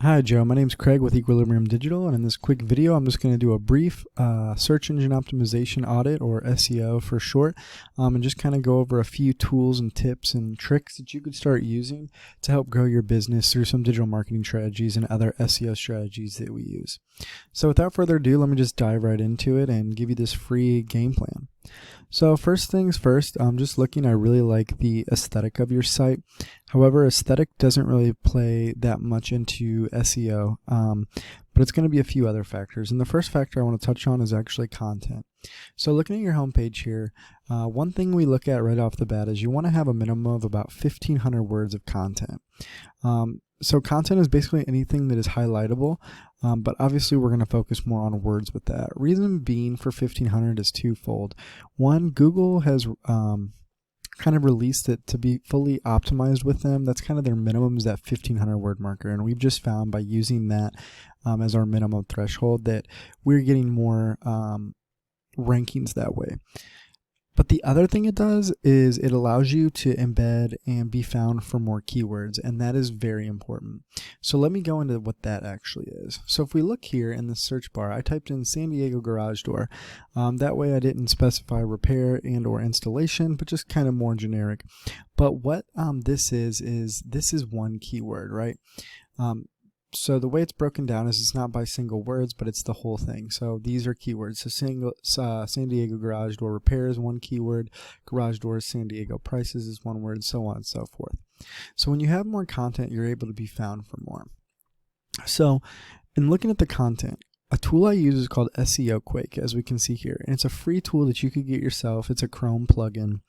Hi Joe, my name's Craig with Equilibrium Digital, and in this quick video I'm just going to do a brief search engine optimization audit, or SEO for short, and just kind of go over a few tools and tips and tricks that you could start using to help grow your business through some digital marketing strategies and other SEO strategies that we use. So without further ado, let me just dive right into it and give you this free game plan. So first things first, just looking, I really like the aesthetic of your site. However, aesthetic doesn't really play that much into SEO, but it's going to be a few other factors. And the first factor I want to touch on is actually content. So looking at your homepage here, one thing we look at right off the bat is you want to have a minimum of about 1,500 words of content. So content is basically anything that is highlightable, but obviously we're going to focus more on words with that. Reason being for 1,500 is twofold. One, Google has kind of released it to be fully optimized with them. That's kind of their minimum, is that 1,500 word marker, and we've just found by using that as our minimum threshold that we're getting more rankings that way. But the other thing it does is it allows you to embed and be found for more keywords, and that is very important. So let me go into what that actually is. So if we look here in the search bar, I typed in San Diego garage door. That way I didn't specify repair and or installation, but just kind of more generic. But what this is this is one keyword, right? So the way it's broken down is it's not by single words, but it's the whole thing. So these are keywords. So San Diego garage door repair is one keyword, garage doors San Diego prices is one word, so on and so forth. So when you have more content, you're able to be found for more. So in looking at the content, a tool I use is called SEO Quake, as we can see here, and it's a free tool that you could get yourself. It's a Chrome plugin,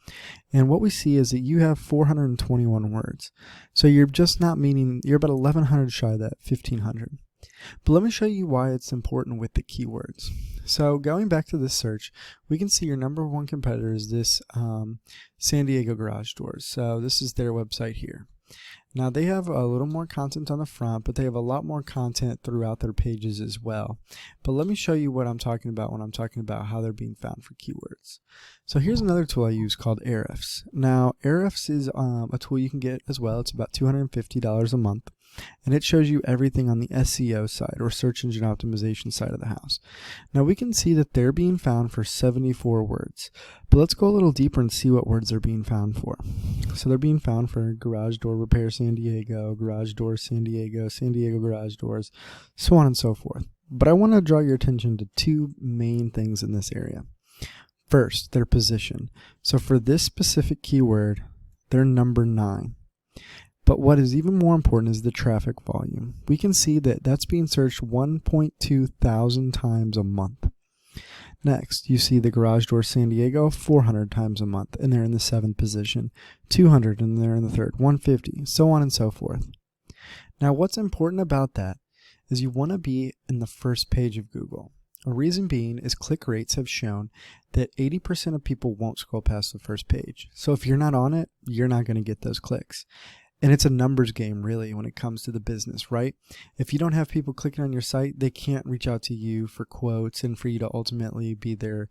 and what we see is that you have 421 words. So you're just not meaning, you're about 1,100 shy of that 1,500. But let me show you why it's important with the keywords. So going back to this search, we can see your number one competitor is this San Diego garage doors. So this is their website here. Now they have a little more content on the front, but they have a lot more content throughout their pages as well. But let me show you what I'm talking about when I'm talking about how they're being found for keywords. So here's another tool I use called Ahrefs. Now Ahrefs is a tool you can get as well. It's about $250 a month, and it shows you everything on the SEO side, or search engine optimization side of the house. Now we can see that they're being found for 74 words, but let's go a little deeper and see what words they're being found for. So they're being found for garage door repair San Diego, garage doors San Diego, San Diego garage doors, so on and so forth. But I want to draw your attention to two main things in this area. First, their position. So for this specific keyword, they're number 9. But what is even more important is the traffic volume. We can see that that's being searched 1.2 thousand times a month. Next, you see the garage door San Diego 400 times a month, and they're in the 7th position, 200 and they're in the 3rd, 150, so on and so forth. Now what's important about that is you want to be in the first page of Google. A reason being is click rates have shown that 80% of people won't scroll past the first page. So if you're not on it, you're not going to get those clicks. And it's a numbers game, really, when it comes to the business, right? If you don't have people clicking on your site, they can't reach out to you for quotes and for you to ultimately be their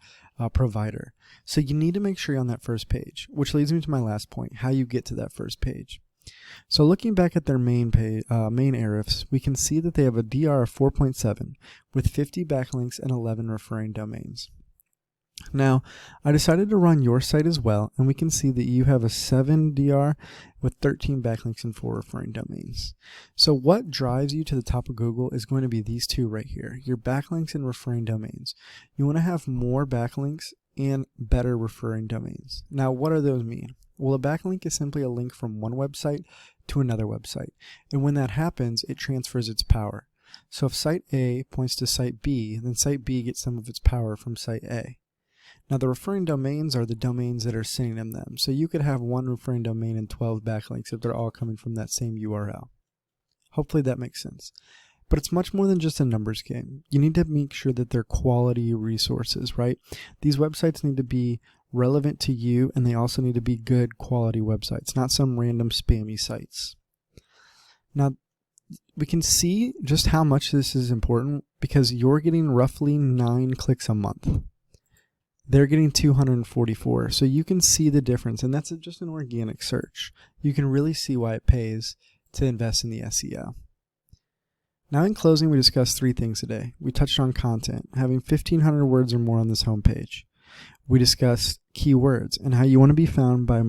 provider. So you need to make sure you're on that first page, which leads me to my last point, how you get to that first page. So looking back at their main Ahrefs, we can see that they have a DR of 4.7 with 50 backlinks and 11 referring domains. Now, I decided to run your site as well, and we can see that you have a 7 DR with 13 backlinks and 4 referring domains. So what drives you to the top of Google is going to be these two right here, your backlinks and referring domains. You want to have more backlinks and better referring domains. Now, what do those mean? Well, a backlink is simply a link from one website to another website, and when that happens, it transfers its power. So if site A points to site B, then site B gets some of its power from site A. Now the referring domains are the domains that are sending them. So you could have one referring domain and 12 backlinks if they're all coming from that same URL. Hopefully that makes sense. But it's much more than just a numbers game. You need to make sure that they're quality resources, right? These websites need to be relevant to you, and they also need to be good quality websites, not some random spammy sites. Now we can see just how much this is important because you're getting roughly 9 clicks a month. They're getting 244, so you can see the difference, and that's just an organic search. You can really see why it pays to invest in the SEO. Now in closing, we discussed 3 things today. We touched on content, having 1,500 words or more on this homepage. We discussed keywords and how you want to be found by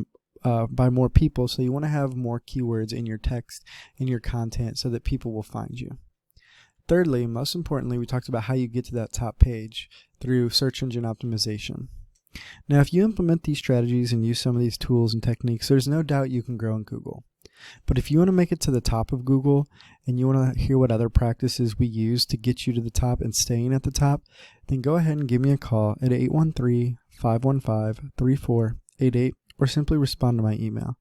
more people, so you want to have more keywords in your text, in your content, so that people will find you. Thirdly, most importantly, we talked about how you get to that top page through search engine optimization. Now, if you implement these strategies and use some of these tools and techniques, there's no doubt you can grow in Google. But if you want to make it to the top of Google and you want to hear what other practices we use to get you to the top and staying at the top, then go ahead and give me a call at 813-515-3488 or simply respond to my email.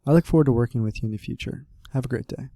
I look forward to working with you in the future. Have a great day.